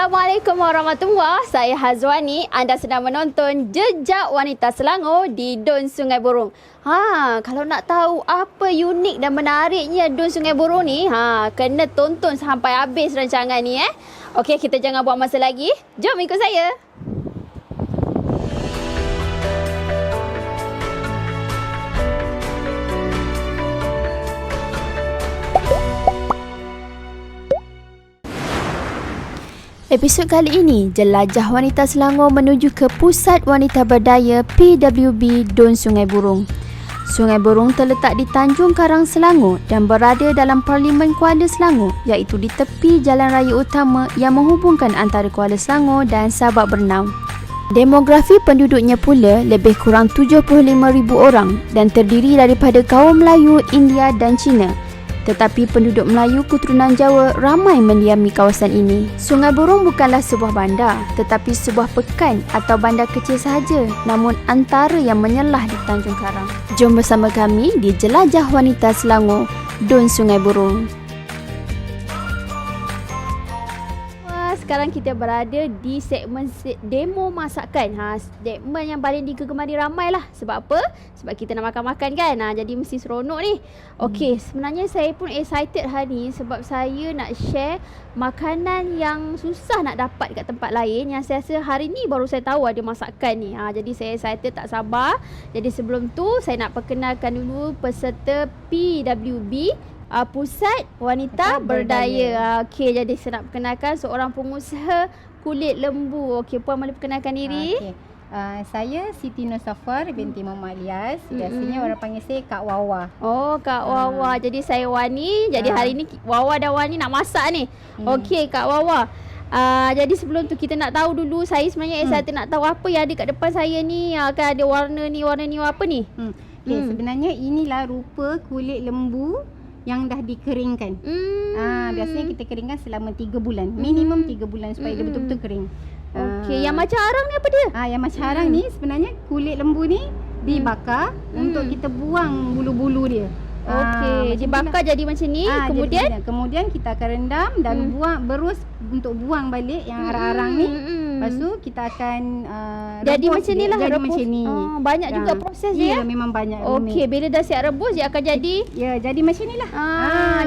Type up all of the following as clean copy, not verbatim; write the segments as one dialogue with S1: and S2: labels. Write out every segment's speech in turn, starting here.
S1: Assalamualaikum warahmatullahi. Saya Hazwani. Anda sedang menonton Jejak Wanita Selangor di Dun Sungai Burung. Kalau nak tahu apa unik dan menariknya Dun Sungai Burung ni, kena tonton sampai habis rancangan ni. Okey, kita jangan buang masa lagi. Jom ikut saya. Episod kali ini, jelajah wanita Selangor menuju ke Pusat Wanita Berdaya PWB Dun Sungai Burung. Sungai Burung terletak di Tanjung Karang, Selangor dan berada dalam Parlimen Kuala Selangor, iaitu di tepi jalan raya utama yang menghubungkan antara Kuala Selangor dan Sabak Bernau. Demografi penduduknya pula lebih kurang 75,000 orang dan terdiri daripada kaum Melayu, India dan Cina. Tetapi penduduk Melayu keturunan Jawa ramai mendiami kawasan ini. Sungai Burung bukanlah sebuah bandar, tetapi sebuah pekan atau bandar kecil sahaja, namun antara yang menyelah di Tanjung Karang. Jom bersama kami di Jelajah Wanita Selangor, Dun Sungai Burung. Sekarang kita berada di segmen demo masakan. Segmen yang paling digemari ramai lah. Sebab apa? Sebab kita nak makan-makan kan. Jadi mesti seronok ni. Okey, sebenarnya saya pun excited hari ni sebab saya nak share makanan yang susah nak dapat kat tempat lain, yang saya rasa hari ni baru saya tahu ada masakan ni. Jadi saya excited tak sabar. Jadi sebelum tu saya nak perkenalkan dulu peserta PWB, Pusat Wanita Berdaya. Okey, jadi saya nak perkenalkan seorang pengusaha kulit lembu. Okey, Puan boleh perkenalkan diri?
S2: Okay. Saya Siti Nur Safar binti Muhammad Alias. Biasanya orang panggil saya Kak Wawa.
S1: Oh, Kak Wawa. Jadi saya Wani. Jadi hari ni Wawa dan Wani nak masak ni. Okey, Kak Wawa. Jadi sebelum tu kita nak tahu dulu, saya sebenarnya excited nak tahu apa yang ada kat depan saya ni. Kan ada warna ni apa ni?
S2: Okay, sebenarnya inilah rupa kulit lembu yang dah dikeringkan. Biasanya kita keringkan selama 3 bulan. Minimum 3 bulan supaya dia betul-betul kering.
S1: Okey, yang macam arang ni apa dia?
S2: Yang macam arang ni sebenarnya kulit lembu ni dibakar untuk kita buang bulu-bulu dia.
S1: Okey, dibakar jadi macam ni.
S2: Kemudian kita akan rendam dan berus untuk buang balik yang arang-arang ni. Lepas tu kita akan
S1: jadi macam ni lah.
S2: Jadi macam ni.
S1: Banyak juga proses dia.
S2: Ya, memang banyak.
S1: Okey, bila dah siap rebus dia akan jadi.
S2: Ya, jadi macam ni lah.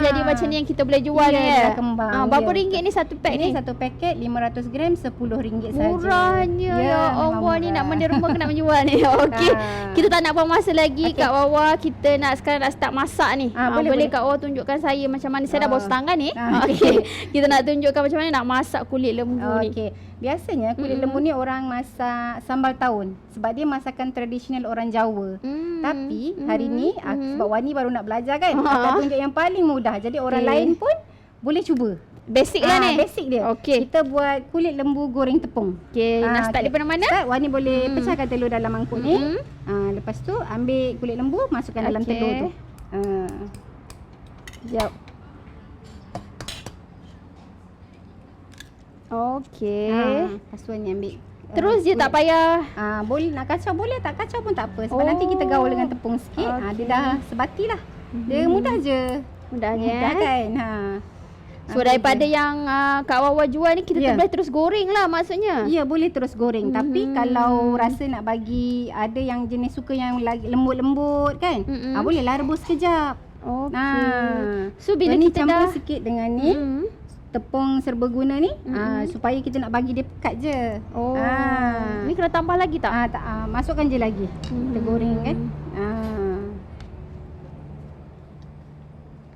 S1: Jadi macam ni yang kita boleh jual ni.
S2: Dah kembang.
S1: Berapa ringgit ni satu pack ni?
S2: Ini satu paket 500 gram RM10 saja.
S1: Murahnya. Ya Allah, ni nak menderma ke nak menjual ni. Okey. Kita tak nak buang masa lagi. Kak Wawa, kita sekarang nak start masak ni. Boleh Kak Wawa tunjukkan saya macam mana. Saya dah bawa setengah ni. Okey. Kita nak tunjukkan macam mana nak masak kulit lembu ni.
S2: Okey. Biasanya kulit lembu ni orang masak sambal tahun sebab dia masakan tradisional orang Jawa. Tapi hari ni sebab Wani baru nak belajar kan, akan tunjuk yang paling mudah. Jadi orang lain pun boleh cuba.
S1: Basic lah ni.
S2: Basic dia.
S1: Okey.
S2: Kita buat kulit lembu goreng tepung.
S1: Okey, nak start daripada mana?
S2: Wani boleh pecahkan telur dalam mangkuk ni. Lepas tu ambil kulit lembu, masukkan dalam telur tu.
S1: Sekejap. Okey.
S2: Lepas tu Wani ambil.
S1: Terus dia tak payah.
S2: Boleh nak kacau, boleh tak kacau pun tak apa. Sebab nanti kita gaul dengan tepung sikit. Dia dah sebati lah. Dia mudah je.
S1: Mudah
S2: kan.
S1: So daripada yang Kak Wawa jual ni, kita boleh terus goreng lah maksudnya.
S2: Ya, boleh terus goreng. Tapi kalau rasa nak bagi, ada yang jenis suka yang lagi lembut-lembut kan, bolehlah rebus sekejap.
S1: Okey. So bila
S2: ni
S1: kita
S2: campur
S1: dah
S2: sikit dengan ni tepung serbaguna ni, supaya kita nak bagi dia pekat je.
S1: Ni kena tambah lagi tak?
S2: Masukkan je lagi. Kita goreng kan.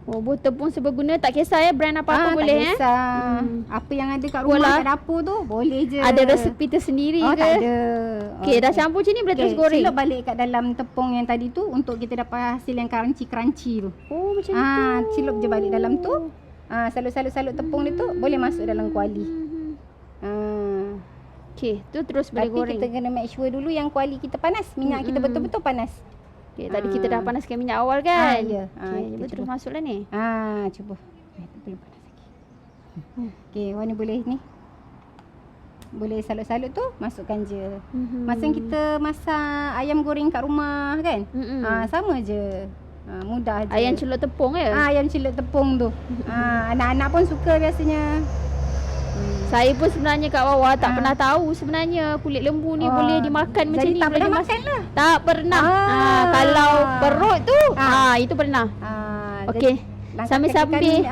S1: Buat tepung serbaguna, tak kisah brand apa-apa boleh
S2: tak kisah. Apa yang ada kat rumah, kat dapur tu boleh je.
S1: Ada resepi tersendiri ke?
S2: Tak ada.
S1: Okey, dah campur macam ni boleh terus goreng.
S2: Celup balik kat dalam tepung yang tadi tu untuk kita dapat hasil yang crunchy tu.
S1: Macam tu.
S2: Celup je balik dalam tu. Salut tepung dia tu boleh masuk dalam kuali.
S1: Okey, tu terus boleh goreng.
S2: Tapi kita kena make sure dulu yang kuali kita panas. Minyak kita betul-betul panas.
S1: Okey, tadi kita dah panaskan minyak awal kan?
S2: Ya.
S1: Okey, terus masuklah ni.
S2: Cuba. Belum panas lagi. Okey, Wani boleh ni. Boleh salut-salut tu, masukkan je. Masa kita masak ayam goreng kat rumah kan? Sama je. Mudah je.
S1: Ayam celup tepung ke?
S2: Ayam celup tepung tu. Anak-anak pun suka biasanya.
S1: Saya pun sebenarnya Kak Wawa tak pernah tahu sebenarnya kulit lembu ni boleh dimakan macam
S2: jadi
S1: ni.
S2: tak
S1: boleh
S2: pernah
S1: dimasak.
S2: makan lah.
S1: Tak pernah. Kalau perut tu itu pernah. Okey. Sambil-sambil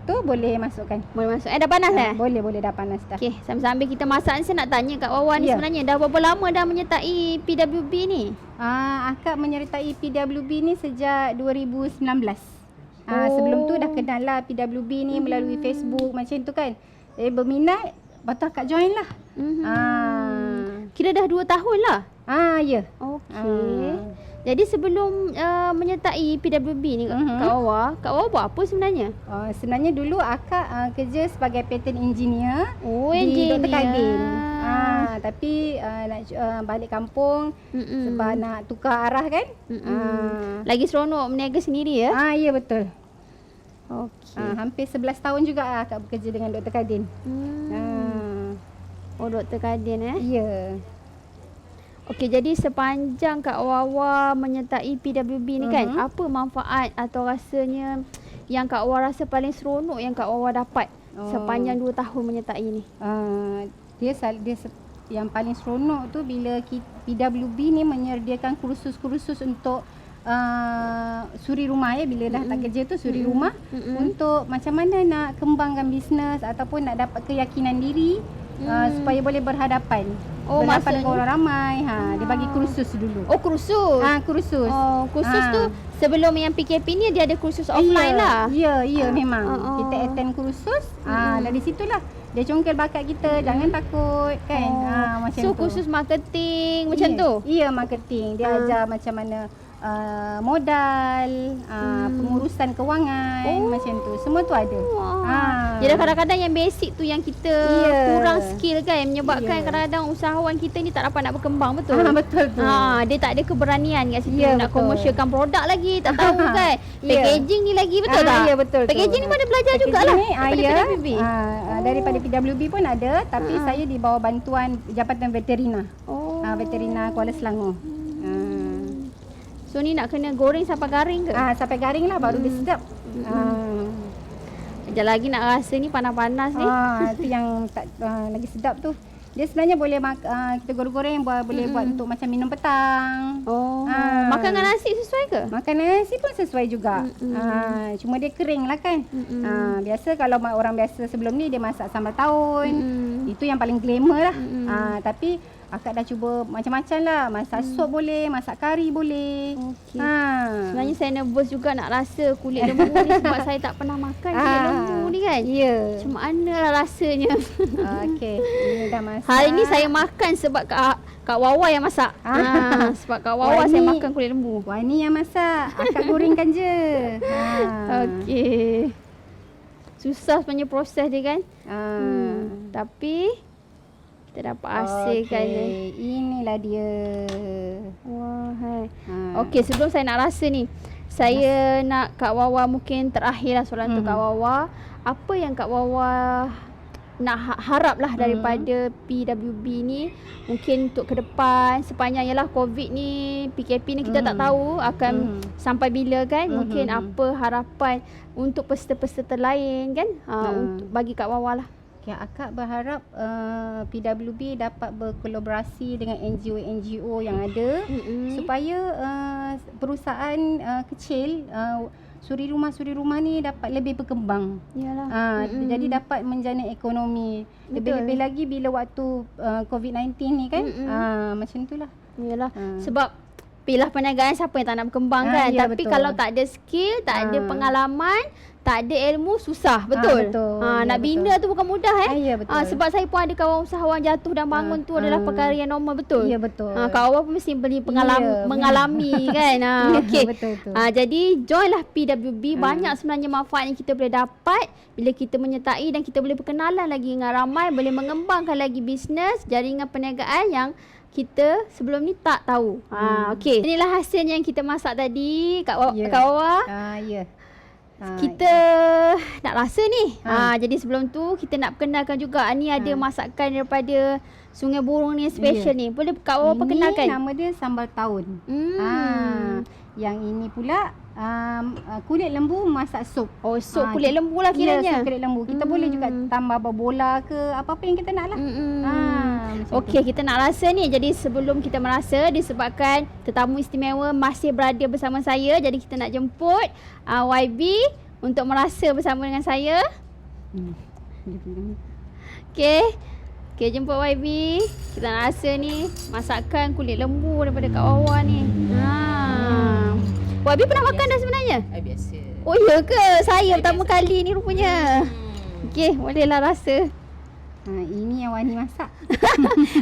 S2: tu boleh masukkan.
S1: boleh masuk. Dah panas
S2: Boleh dah panas dah.
S1: Okey, sambil-sambil kita masak ni saya nak tanya Kak Wawa ni sebenarnya dah berapa lama dah menyertai PWB ni?
S2: Akak menyertai PWB ni sejak 2019. Sebelum tu dah kenal lah PWB ni melalui Facebook macam tu kan. Berminat, lepas tu akak join lah.
S1: Kira dah 2 tahun lah?
S2: Ya.
S1: Okey. Jadi sebelum menyertai PWB ni Kak Wawa buat apa sebenarnya?
S2: Sebenarnya dulu akak kerja sebagai patent engineer di
S1: engineer.
S2: Dr. Kadin. Tapi nak balik kampung sebab nak tukar arah kan.
S1: Lagi seronok berniaga sendiri ya?
S2: Ya betul.
S1: Okey.
S2: Hampir 11 tahun juga akak bekerja dengan Dr. Kadin.
S1: Dr. Kadin
S2: Ya.
S1: Okey, jadi sepanjang Kak Wawa menyertai PWB ni kan, apa manfaat atau rasanya yang Kak Wawa rasa paling seronok yang Kak Wawa dapat sepanjang 2 tahun menyertai ni?
S2: Dia yang paling seronok tu bila PWB ni menyediakan kursus-kursus untuk suri rumah bila dah tak kerja tu suri rumah untuk macam mana nak kembangkan bisnes ataupun nak dapat keyakinan diri supaya boleh berhadapan. Berhadapan dengan orang ramai. Dia bagi kursus dulu.
S1: Kursus.
S2: Kursus.
S1: Kursus tu sebelum yang PKP ni dia ada kursus offline lah.
S2: Ya, memang. Kita attend kursus. Dari situlah dia congkel bakat kita, jangan takut kan. Macam tu.
S1: Kursus marketing macam tu.
S2: Ya, marketing. Dia ajar macam mana modal, pengurusan kewangan, macam tu. Semua tu ada.
S1: Jadi kadang-kadang yang basic tu yang kita kurang skill kan, menyebabkan kadang-kadang usahawan kita ni tak dapat nak berkembang, betul?
S2: Betul tu.
S1: Dia tak ada keberanian kat situ nak komersialkan produk lagi, tak tahu kan. Packaging ni lagi, betul tak?
S2: Ya, betul.
S1: Packaging ni mana belajar jugalah daripada PWB.
S2: Daripada PWB pun ada, tapi saya di bawah bantuan Jabatan Veterina. Veterina Kuala Selangor.
S1: So ni nak kena goreng sampai garing ke?
S2: Sampai garing lah baru dia sedap.
S1: Sekejap lagi nak rasa ni panas-panas ni.
S2: Itu yang tak lagi sedap tu. Dia sebenarnya boleh kita goreng-goreng boleh buat untuk macam minum petang.
S1: Makan dengan nasi sesuai ke?
S2: Makan nasi pun sesuai juga. Cuma dia kering lah kan. Biasa kalau orang biasa sebelum ni dia masak sambal tahun. Itu yang paling glamour lah. Tapi akak dah cuba macam-macam lah. Masak sup boleh, masak kari boleh.
S1: Sebenarnya saya nervous juga nak rasa kulit lembu ni sebab saya tak pernah makan kulit lembu ni kan. Macam mana lah rasanya.
S2: Ini dah masak.
S1: Hari ni saya makan sebab Kak Wawa yang masak. Sebab Kak Wawa saya makan kulit lembu.
S2: Wani yang masak. Akak gorengkan je.
S1: Okey. Susah sebenarnya proses dia kan. Tapi kita dapat hasilkan ni.
S2: Inilah dia.
S1: Okey, sebelum saya nak rasa ni, saya nak Kak Wawa mungkin terakhir lah soalan tu Kak Wawa. Apa yang Kak Wawa nak harap lah daripada PWB ni mungkin untuk ke depan sepanjang ialah COVID ni, PKP ni kita tak tahu akan sampai bila kan. Mungkin apa harapan untuk peserta-peserta lain kan, untuk bagi Kak Wawa lah.
S2: Akak berharap PWB dapat berkolaborasi dengan NGO-NGO yang ada supaya perusahaan kecil suri rumah ni dapat lebih berkembang. Jadi dapat menjana ekonomi. Lebih-lebih lagi bila waktu COVID-19 ni kan. Macam itulah.
S1: Yalah. Sebab pilih perniagaan siapa yang tak nak berkembang kan. Tapi betul. Kalau tak ada skill, tak ada pengalaman, tak ada ilmu, susah. Betul? Nak bina tu bukan mudah sebab saya pun ada kawan usahawan jatuh dan bangun tu adalah perkara yang normal. Betul?
S2: Ya, betul.
S1: Kawan pun mesti mengalami kan. Okey. Jadi joinlah PWB. Banyak sebenarnya manfaat yang kita boleh dapat bila kita menyertai dan kita boleh berkenalan lagi dengan ramai, boleh mengembangkan lagi bisnes, jaringan perniagaan yang kita sebelum ni tak tahu. Okey. Inilah hasilnya yang kita masak tadi Kak Wawa. Kita nak rasa ni. Jadi sebelum tu kita nak perkenalkan juga ni ada masakan daripada Sungai Burung ni special ni. Boleh Kak Wawa perkenalkan?
S2: Ini nama dia sambal tahun. Yang ini pula kulit lembu masak sup.
S1: Oh, sup kulit lembu lah kiranya.
S2: Ya, sup kulit lembu. Kita boleh juga tambah bola ke apa-apa yang kita nak lah.
S1: Okey, kita nak rasa ni. Jadi sebelum kita merasa, disebabkan tetamu istimewa masih berada bersama saya, jadi kita nak jemput YB untuk merasa bersama dengan saya. Okey. Okey, jemput YB. Kita nak rasa ni masakan kulit lembu daripada kat bawah ni. YB pernah makan dah sebenarnya?
S3: Biasa.
S1: Oh ya ke? Saya pertama kali ni rupanya. Okey, bolehlah rasa.
S2: Ini yang Wani masak.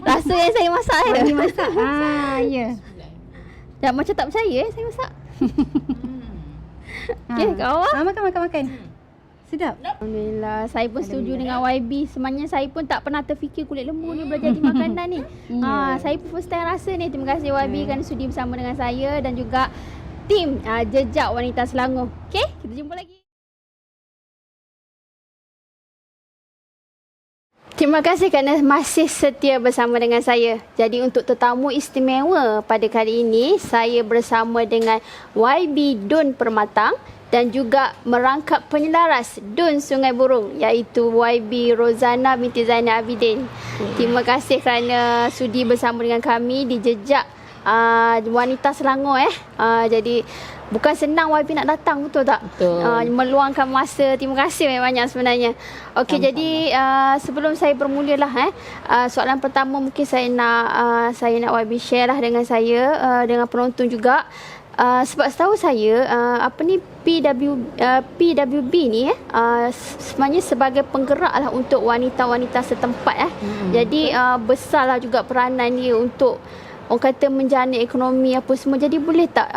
S1: Rasa yang saya masak ya?
S2: Wani masak. Ya.
S1: Dah macam tak percaya saya masak. Okey, kat bawah.
S2: Makan. Sedap.
S1: Alhamdulillah. Saya pun setuju dengan YB. Sebenarnya saya pun tak pernah terfikir kulit lembu ni boleh jadi makanan ni. Saya pun first time rasa ni. Terima kasih YB kerana sudi bersama dengan saya dan juga tim Jejak Wanita Selangor. Okey, kita jumpa lagi. Terima kasih kerana masih setia bersama dengan saya. Jadi untuk tetamu istimewa pada kali ini, saya bersama dengan YB Don Permatang dan juga merangkap penyelaras Don Sungai Burung, iaitu YB Rozana binti Zainal Abidin. Terima kasih kerana sudi bersama dengan kami di Jejak Wanita Selangor. Jadi bukan senang YB nak datang, betul tak?
S3: Betul.
S1: Meluangkan masa. Terima kasih banyak sebenarnya. Okey, jadi sebelum saya bermula lah, soalan pertama mungkin saya nak YB share lah dengan saya, dengan penonton juga. Sebab setahu saya PWB ni sebenarnya sebagai penggerak lah untuk wanita-wanita setempat. Jadi besarlah juga peranan dia untuk orang kata menjana ekonomi apa semua. Jadi boleh tak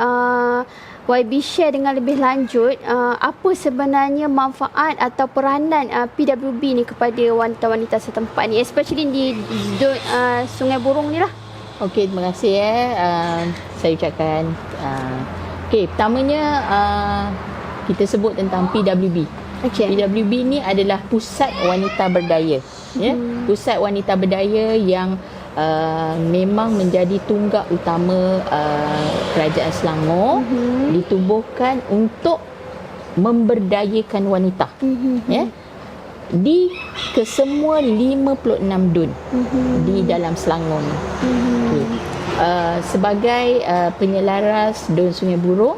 S1: YB share dengan lebih lanjut apa sebenarnya manfaat atau peranan PWB ni kepada wanita-wanita setempat ni, especially di Sungai Burung ni lah.
S3: Okey, terima kasih saya ucapkan. Okey, pertamanya kita sebut tentang PWB. PWB ni adalah Pusat Wanita Berdaya. Pusat Wanita Berdaya yang memang menjadi tunggak utama Kerajaan Selangor, ditubuhkan untuk memberdayakan wanita. Di kesemua 56 dun di dalam Selangor ni. Sebagai penyelaras Dun Sungai Burung,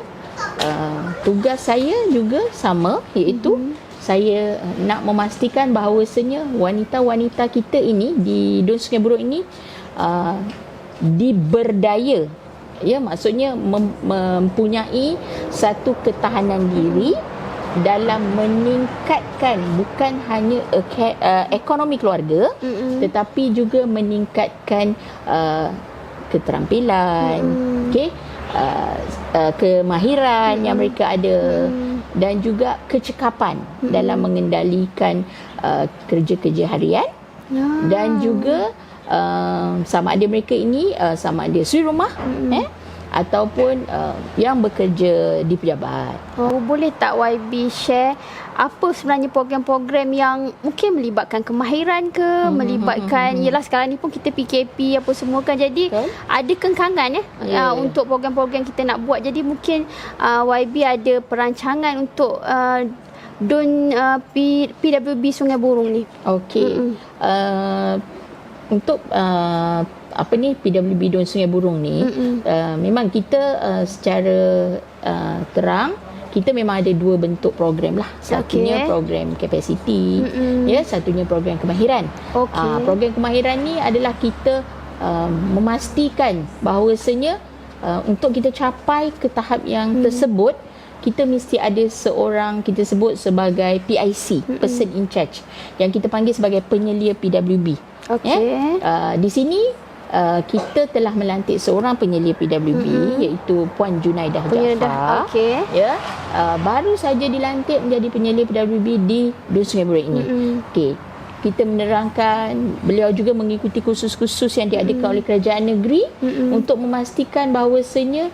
S3: tugas saya juga sama, iaitu saya nak memastikan bahawasanya wanita-wanita kita ini di Dun Sungai Burung ini diberdaya. Maksudnya mempunyai satu ketahanan diri dalam meningkatkan bukan hanya ekonomi keluarga, tetapi juga meningkatkan keterampilan, kemahiran yang mereka ada, dan juga kecekapan dalam mengendalikan kerja-kerja harian, dan juga sama ada mereka ini sama ada suri rumah ataupun yang bekerja di pejabat.
S1: Boleh tak YB share apa sebenarnya program-program yang mungkin melibatkan kemahiran ke, melibatkan, yelah sekarang ni pun kita PKP apa semua kan, jadi ada kengkangan untuk program-program kita nak buat. Jadi mungkin YB ada perancangan untuk PWB Sungai Burung ni.
S3: Okey. Untuk PWB Dun Sungai Burung ni, memang kita secara terang kita memang ada dua bentuk program lah. Satunya program capacity, satunya program kemahiran. Program kemahiran ni adalah kita memastikan bahawasanya untuk kita capai ke tahap yang tersebut, kita mesti ada seorang kita sebut sebagai PIC, person in charge, yang kita panggil sebagai penyelia PWB. Di sini kita telah melantik seorang penyelia PWB, iaitu Puan Junaidah Jaafar. Baru saja dilantik menjadi penyelia PWB di Dun Sungai Burung ini. Kita menerangkan, beliau juga mengikuti kursus-kursus yang diadakan oleh kerajaan negeri untuk memastikan bahawasanya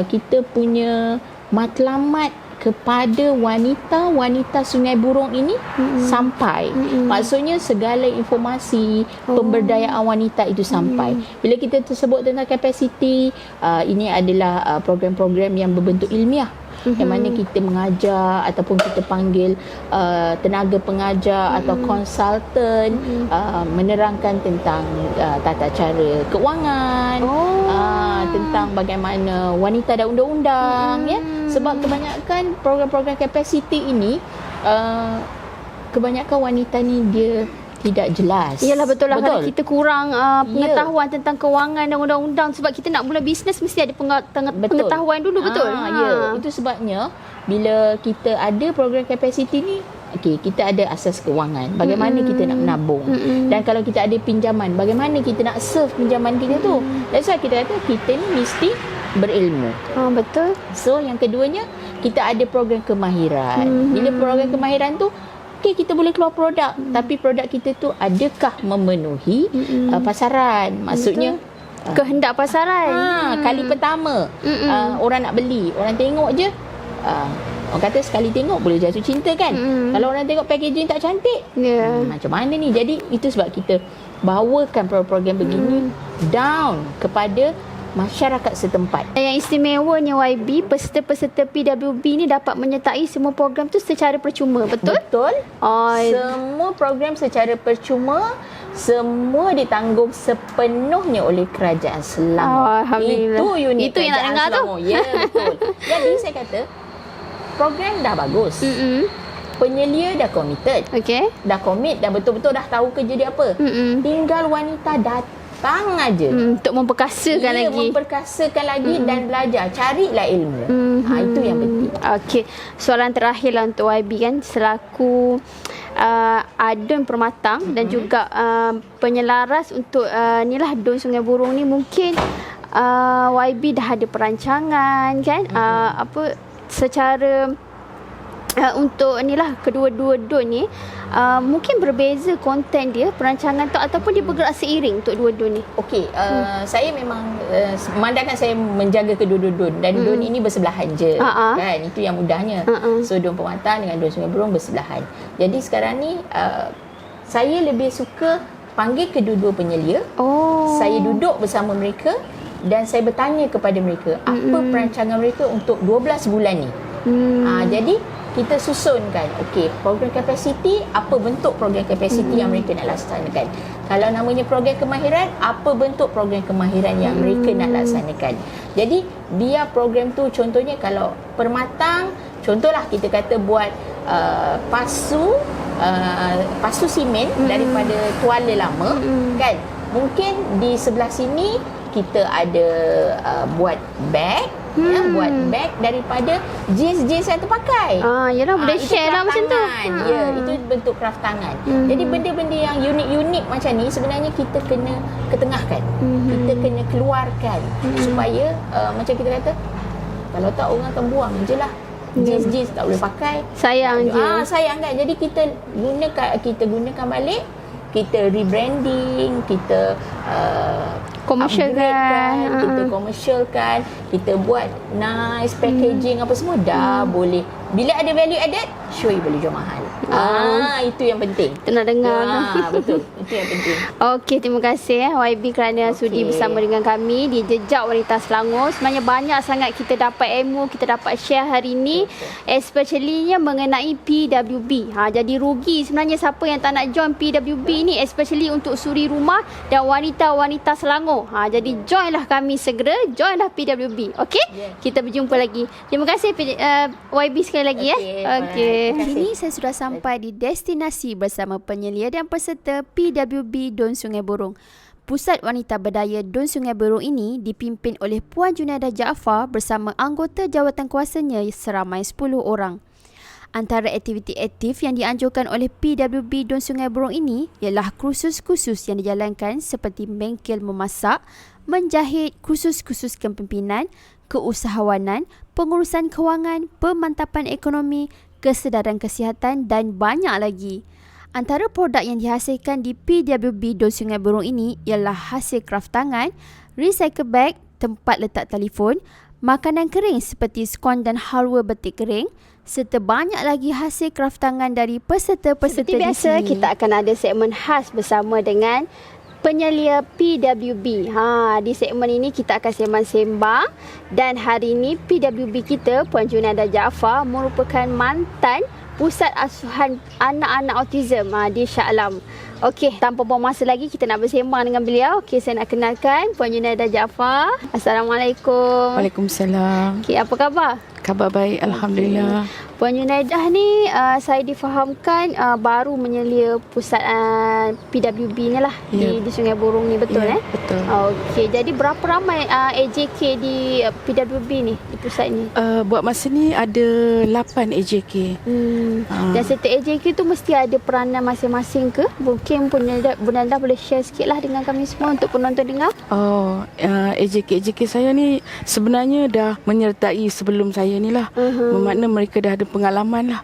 S3: kita punya matlamat kepada wanita-wanita Sungai Burung ini sampai. Maksudnya segala informasi pemberdayaan wanita itu sampai. Bila kita tersebut tentang kapasiti, ini adalah program-program yang berbentuk ilmiah. yang mana kita mengajar ataupun kita panggil tenaga pengajar atau konsultan menerangkan tentang tata cara keuangan, tentang bagaimana wanita dan undang-undang, ya. Sebab kebanyakan program-program kapasiti ini kebanyakan wanita ni dia tidak jelas.
S1: Yalah, betul lah. Kalau kita kurang pengetahuan tentang kewangan dan undang-undang, sebab kita nak mula bisnes mesti ada pengetahuan dulu, betul?
S3: Ya, itu sebabnya bila kita ada program kapasiti ni, okey, kita ada asas kewangan, bagaimana kita nak menabung, dan kalau kita ada pinjaman, bagaimana kita nak serve pinjaman kita tu. That's why kita kata kita ni mesti berilmu.
S1: Betul.
S3: So yang keduanya, kita ada program kemahiran. Bila program kemahiran tu, okey, kita boleh keluar produk, tapi produk kita tu adakah memenuhi pasaran? Maksudnya
S1: kehendak pasaran.
S3: Kali pertama orang nak beli, orang tengok je, orang kata sekali tengok boleh jatuh cinta kan. Kalau orang tengok packaging tak cantik, macam mana ni? Jadi itu sebab kita bawakan program begini down kepada masyarakat setempat.
S1: Yang istimewanya YB, peserta-peserta PWB ni dapat menyertai semua program tu secara percuma, betul?
S3: Betul. Semua program secara percuma, semua ditanggung sepenuhnya oleh Kerajaan Selangor.
S1: Alhamdulillah.
S3: Itu unit
S1: Itu yang nak dengar tu.
S3: Ya, betul. Jadi saya kata program dah bagus. Penyelia dah committed.
S1: Okey.
S3: Dah commit dan betul-betul dah tahu kerja dia apa. Tinggal wanita datang aja.
S1: Untuk memperkasakan lagi.
S3: Memperkasakan lagi dan belajar. Carilah ilmu. Itu yang penting.
S1: Okey. Soalan terakhir lah untuk YB kan, selaku adun permatang dan juga penyelaras untuk inilah Dun Sungai Burong ni, mungkin YB dah ada perancangan kan, apa secara untuk inilah kedua-dua Dun ni, mungkin berbeza konten dia, perancangan tu, ataupun dia bergerak seiring untuk dua Dun ni.
S3: Okey, saya memang memandangkan saya menjaga kedua-dua Dun, dan Dun ini bersebelahan je, kan, itu yang mudahnya. So Dun Permatang dengan Dun Sungai Burong bersebelahan. Jadi sekarang ni saya lebih suka panggil kedua-dua penyelia. Saya duduk bersama mereka dan saya bertanya kepada mereka apa perancangan mereka untuk 12 bulan ni. Jadi kita susunkan, okey, program kapasiti, apa bentuk program kapasiti yang mereka nak laksanakan. Kalau namanya program kemahiran, apa bentuk program kemahiran yang mereka nak laksanakan. Jadi biar program tu, contohnya kalau Permatang, contohlah kita kata buat pasu simen daripada tuala lama, kan. Mungkin di sebelah sini kita ada buat bag, buat bag daripada jeans-jeans yang terpakai.
S1: Yalah, boleh share lah macam tu.
S3: Ya, itu bentuk craft tangan. Jadi benda-benda yang unik-unik macam ni sebenarnya kita kena ketengahkan. Kita kena keluarkan supaya macam kita kata, kalau tak orang akan buang je lah. Jeans-jeans tak boleh pakai.
S1: Sayang je.
S3: Sayang kan. Jadi kita gunakan balik, kita rebranding, kita
S1: komersialkan,
S3: kita komersialkan, kita buat nice packaging apa semua, dah boleh. Bila ada value added, sure boleh jual mahal. Itu yang penting.
S1: Kita nak dengar.
S3: Betul. Itu yang penting.
S1: Okey, terima kasih YB kerana sudi bersama dengan kami di Jejak Wanita Selangor. Sebenarnya banyak sangat kita dapat ilmu, kita dapat share hari ini, especially mengenai PWB. Jadi rugi sebenarnya siapa yang tak nak join PWB ni, especially untuk suri rumah dan wanita-wanita Selangor. Jadi joinlah kami segera, joinlah PWB. Okey? Kita berjumpa lagi. Terima kasih YB sekali lagi. Okey. Kini saya sudah sampai di destinasi bersama penyelia dan peserta PWB Dun Sungai Burong. Pusat Wanita Berdaya Dun Sungai Burong ini dipimpin oleh Puan Junaidah Jaafar bersama anggota jawatankuasanya seramai 10 orang. Antara aktiviti aktif yang dianjurkan oleh PWB Dun Sungai Burong ini ialah kursus-kursus yang dijalankan seperti bengkel memasak, menjahit, kursus-kursus kepimpinan, keusahawanan, pengurusan kewangan, pemantapan ekonomi, kesedaran kesihatan dan banyak lagi. Antara produk yang dihasilkan di PWB Dun Sungai Burong ini ialah hasil kraft tangan, recycle bag, tempat letak telefon, makanan kering seperti skon dan halwa betik kering, serta banyak lagi hasil kraft tangan dari peserta-peserta di sini. Seperti biasa, kita akan ada segmen khas bersama dengan penyelia PWB. Di segmen ini kita akan sembang-sembang dan hari ini PWB kita Puan Junaidah Jaafar merupakan mantan Pusat Asuhan Anak-anak Autism di Shah Alam. Okey, tanpa buang masa lagi kita nak bersembang dengan beliau. Okey, saya nak kenalkan Puan Junaidah Jaafar. Assalamualaikum.
S4: Waalaikumsalam.
S1: Okey, apa khabar?
S4: Khabar baik, alhamdulillah.
S1: Puan Junaidah ni saya difahamkan baru menyelia pusat PWB ni lah di Sungai Burung ni, betul
S4: Betul.
S1: Okey, jadi berapa ramai AJK di PWB ni, di pusat ni?
S4: Buat masa ni ada 8 AJK.
S1: Dan setiap AJK tu mesti ada peranan masing-masing ke? Mungkin Puan Junaidah boleh share sikit lah dengan kami semua untuk penonton dengar.
S4: AJK saya ni sebenarnya dah menyertai sebelum saya ni lah. Bermakna mereka dah ada pengalaman lah.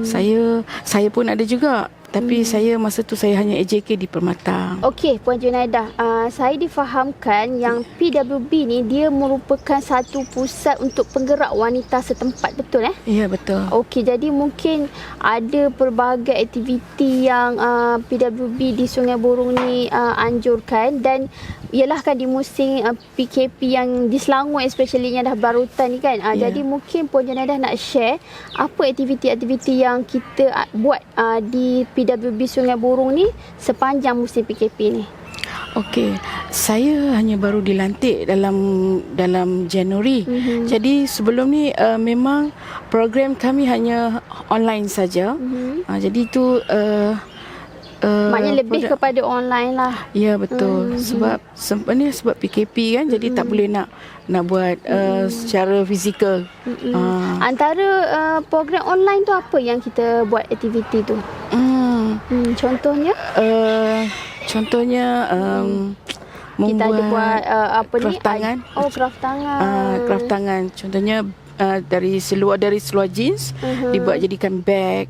S4: Saya pun ada juga. Tapi saya masa tu saya hanya AJK di Permatang.
S1: Okey, Puan Junaidah, saya difahamkan yang PWB ni dia merupakan satu pusat untuk penggerak wanita setempat, betul
S4: Ya, betul.
S1: Okey, jadi mungkin ada pelbagai aktiviti yang PWB di Sungai Burung ni anjurkan, dan ialah kan di musim PKP yang di Selangor especially yang dah barutan ni kan. Jadi mungkin Puan Junaidah nak share apa aktiviti-aktiviti yang kita buat di PWB Sungai Burung ni sepanjang musim PKP ni.
S4: Okey, saya hanya baru dilantik dalam Januari. Jadi sebelum ni memang program kami hanya online saja. Jadi tu
S1: maknanya lebih kepada online lah.
S4: Ya, betul. Sebab PKP kan, jadi tak boleh nak buat secara fizikal.
S1: Antara program online tu apa yang kita buat aktiviti tu? Contohnya?
S4: Contohnya
S1: kita ada buat apa
S4: craft
S1: ni?
S4: Tangan.
S1: Craft tangan.
S4: Craft tangan. Contohnya dari seluar jeans dibuat jadikan bag.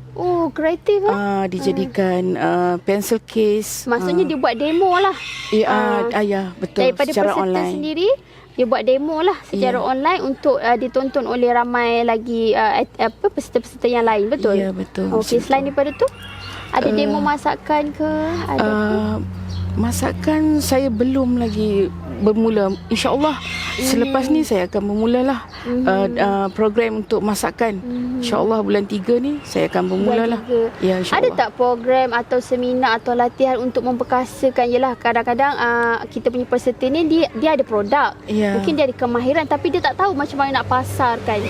S1: Kreatif
S4: dijadikan pencil case.
S1: Maksudnya dia buat demo lah.
S4: Ya, betul.
S1: Daripada
S4: secara
S1: peserta
S4: online
S1: sendiri, dia buat demo lah secara online untuk ditonton oleh ramai lagi peserta-peserta yang lain, betul?
S4: Ya, betul.
S1: Okey, selain daripada tu ada demo masakan ke?
S4: Masakan saya belum lagi bermula. InsyaAllah selepas ni saya akan bermulalah program untuk masakan. InsyaAllah bulan 3 ni saya akan bermulalah. Ya,
S1: ada tak program atau seminar atau latihan untuk memperkasakan? Yelah, kadang-kadang kita punya peserta ni dia ada produk. Mungkin dia ada kemahiran tapi dia tak tahu macam mana nak pasarkan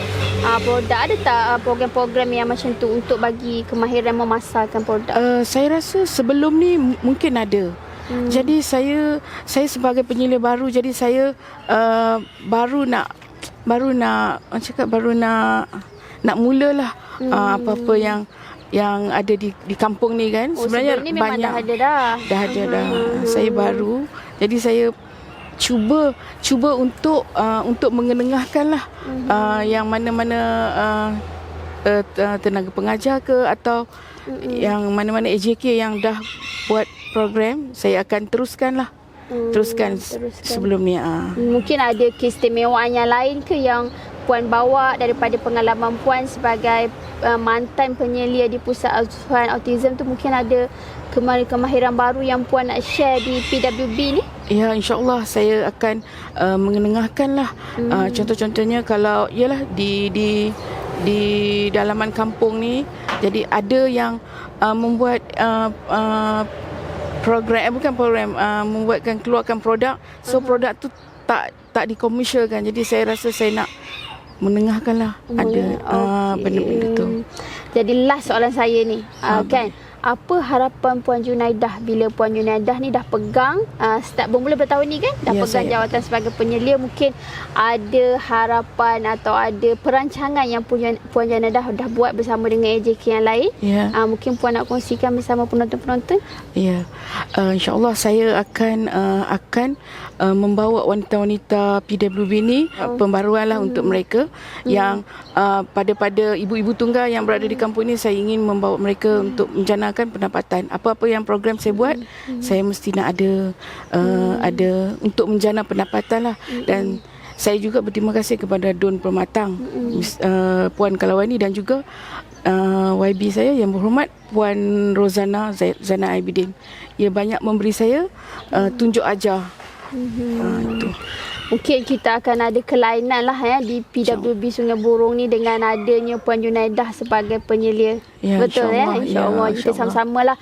S1: produk. Ada tak program-program yang macam tu untuk bagi kemahiran memasarkan produk?
S4: Saya rasa sebelum ni mungkin ada. Jadi saya sebagai penyelia baru, jadi saya baru nak mulalah apa-apa yang ada di kampung ni kan. Sebenarnya
S1: ni
S4: banyak
S1: dah ada dah.
S4: Saya baru, jadi saya cuba untuk mengenengahkanlah yang mana-mana tenaga pengajar ke atau yang mana-mana AJK yang dah buat program, saya akan teruskan sebelum ni.
S1: Mungkin ada keistimewaan yang lain ke yang Puan bawa daripada pengalaman Puan sebagai mantan penyelia di Pusat Asuhan Autism tu? Mungkin ada kemahiran baru yang Puan nak share di PWB ni?
S4: Ya, insyaAllah saya akan mengenengahkanlah. Contoh-contohnya kalau ialah di dalaman kampung ni, jadi ada yang membuat keluarkan produk. So produk tu tak dikomersialkan. Jadi saya rasa saya nak menengahkanlah benda-benda tu.
S1: Jadi last soalan saya ni, kan, apa harapan Puan Junaidah bila Puan Junaidah ni dah pegang start bermula bertahun ni kan, dah pegang jawatan sebagai penyelia? Mungkin ada harapan atau ada perancangan yang Puan Junaidah dah buat bersama dengan AJK yang lain. Mungkin Puan nak kongsikan bersama penonton-penonton?
S4: Ya, insyaAllah saya akan membawa wanita-wanita PWB ni pembaruan lah untuk mereka yang pada ibu-ibu tunggal yang berada di kampung ni. Saya ingin membawa mereka untuk menjana pendapatan. Apa-apa yang program saya buat, saya mesti nak ada untuk menjana pendapatan lah. Dan saya juga berterima kasih kepada Don Permatang, Puan Kalawani dan juga YB saya yang berhormat Puan Rozana Zainal Abidin. Ia banyak memberi saya tunjuk ajar. Itu.
S1: Mungkin kita akan ada kelainan lah di PWB Sungai Burung ni dengan adanya Puan Junaidah sebagai penyelia.
S4: Ya,
S1: betul
S4: insyaAllah.
S1: InsyaAllah.
S4: Ya,
S1: Kita sama-sama lah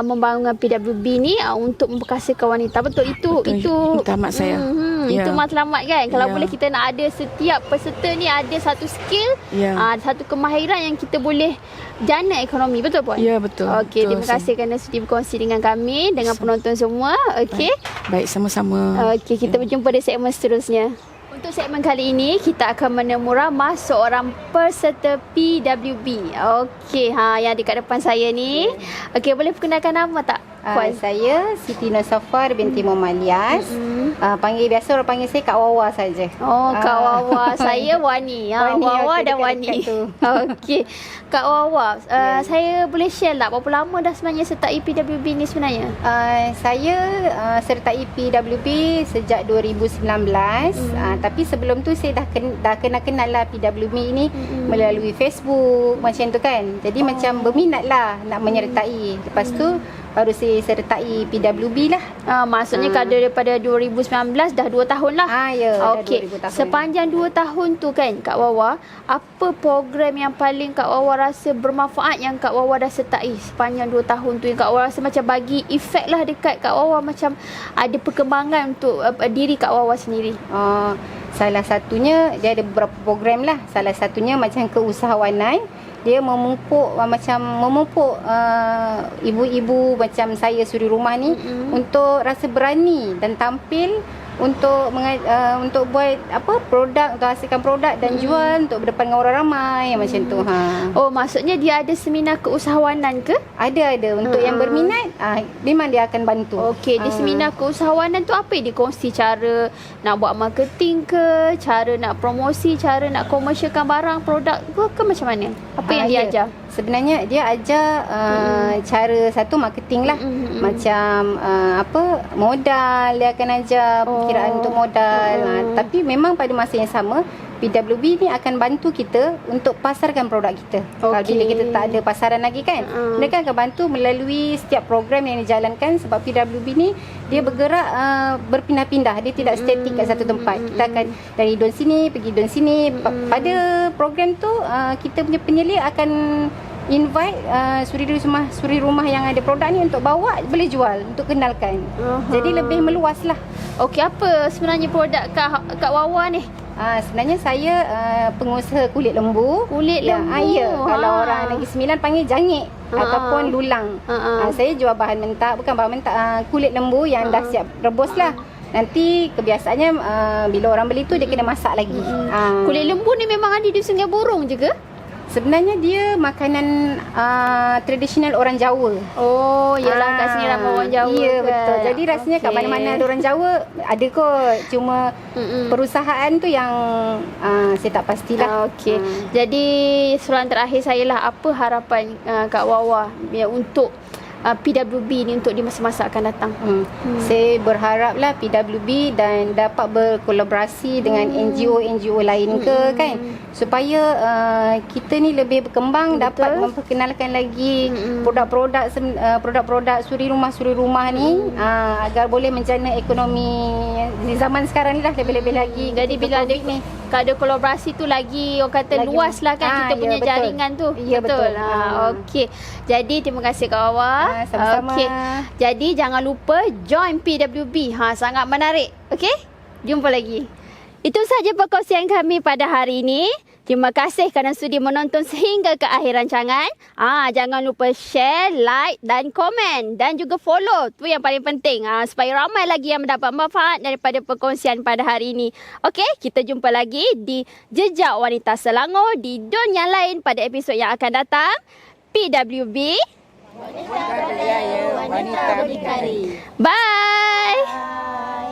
S1: membangun PWB ni untuk memperkasakan wanita. Betul itu.
S4: Tamat saya.
S1: Itu matlamat kan. Kalau
S4: Ya.
S1: boleh kita nak ada setiap peserta ni ada satu skill, satu kemahiran yang kita boleh jana ekonomi. Betul Puan?
S4: Ya, betul.
S1: Okey,
S4: Betul,
S1: terima kasih kerana sudi berkongsi dengan kami, dengan penonton semua. Okey.
S4: Baik, sama-sama.
S1: Okey, kita berjumpa di segmen seterusnya. Untuk segmen kali ini, kita akan menemu ramah seorang peserta PWB. Okey, yang dekat depan saya ni. Okey, boleh perkenalkan nama tak? Puan?
S2: Saya Siti Nur Safar binti Muhammad Lias. Biasa orang panggil saya Kak Wawa saja.
S1: Oh, Kak Wawa. Saya Wani. Wawa dan Wani. Okey. Kak Wawa, saya boleh share tak berapa lama dah sebenarnya sertai PWB ni sebenarnya?
S2: Saya sertai PWB sejak 2019. Tapi sebelum tu saya dah kenal lah PWB ni melalui Facebook macam tu kan. Jadi macam berminat lah nak menyertai. Lepas tu baru saya sertai PWB lah.
S1: Maksudnya kalau daripada 2019 dah 2 tahun lah.
S2: Ya.
S1: Okey. Sepanjang 2 tahun tu kan Kak Wawa, apa program yang paling Kak Wawa rasa bermanfaat yang Kak Wawa dah sertai sepanjang 2 tahun tu, yang Kak Wawa rasa macam bagi efek lah dekat Kak Wawa, macam ada perkembangan untuk diri Kak Wawa sendiri?
S2: Salah satunya dia ada beberapa program lah. Salah satunya macam keusahawanan. Dia memupuk ibu-ibu macam saya suri rumah ni untuk rasa berani dan tampil untuk buat produk, untuk hasilkan produk dan jual untuk berdepan dengan orang ramai macam tu.
S1: Oh, maksudnya dia ada seminar keusahawanan ke?
S2: Ada untuk yang berminat memang dia akan bantu.
S1: Okey, di seminar keusahawanan tu apa yang dikongsi? Cara nak buat marketing ke, cara nak promosi, cara nak komersialkan barang produk ke macam mana? Apa yang dia ajar?
S2: Sebenarnya dia ajar cara satu marketing lah. Macam modal dia akan ajar, perkiraan untuk modal. Tapi memang pada masa yang sama PWB ni akan bantu kita untuk pasarkan produk kita. Kalau bila kita tak ada pasaran lagi kan, mereka akan bantu melalui setiap program yang dijalankan. Sebab PWB ni dia bergerak berpindah-pindah, dia tidak statik kat satu tempat. Kita akan dari don sini pergi don sini. Pada program tu kita punya penyelia akan invite suri rumah yang ada produk ni untuk bawa, boleh jual, untuk kenalkan. Jadi lebih meluas lah.
S1: Okey, apa sebenarnya produk Kak Wawa ni?
S2: Sebenarnya saya pengusaha kulit lembu.
S1: Kulit lembu.
S2: Ya. Kalau orang Negeri Sembilan panggil jangik ataupun lulang. Saya jual bahan mentah, bukan bahan mentah, kulit lembu yang dah siap rebus lah. Nanti kebiasaannya bila orang beli tu dia kena masak lagi.
S1: Kulit lembu ni memang ada di Sungai Burung je ke?
S2: Sebenarnya dia makanan tradisional orang Jawa.
S1: Oh, yalah kat sini ramai orang Jawa.
S2: Ya,
S1: kan?
S2: betul. Jadi rasanya kat mana-mana ada orang Jawa, ada kot. Cuma perusahaan tu yang saya tak pastilah.
S1: Okey. Jadi soalan terakhir saya lah, apa harapan Kak Wawa untuk PWB ni untuk di masa-masa akan datang?
S2: Saya berharaplah PWB dan dapat berkolaborasi dengan NGO lain kan, supaya kita ni lebih berkembang. Betul. Dapat memperkenalkan lagi produk-produk suri rumah ni agar boleh menjana ekonomi di zaman sekarang ni lah lebih-lebih lagi.
S1: Jadi bila ada kolaborasi tu lagi orang kata lagi, luas lah kan kita punya jaringan tu.
S2: Ya, betul.
S1: Okey. Jadi terima kasih Kak Wawa.
S2: Sama-sama.
S1: Okey. Jadi jangan lupa join PWB. Sangat menarik. Okey? Jumpa lagi. Itu sahaja perkongsian kami pada hari ini. Terima kasih kerana sudi menonton sehingga ke akhir rancangan. Jangan lupa share, like dan komen. Dan juga follow. Tu yang paling penting. Supaya ramai lagi yang mendapat manfaat daripada perkongsian pada hari ini. Okey, kita jumpa lagi di Jejak Wanita Selangor di Don yang lain pada episod yang akan datang. PWB. Wanita berdikari. Bye.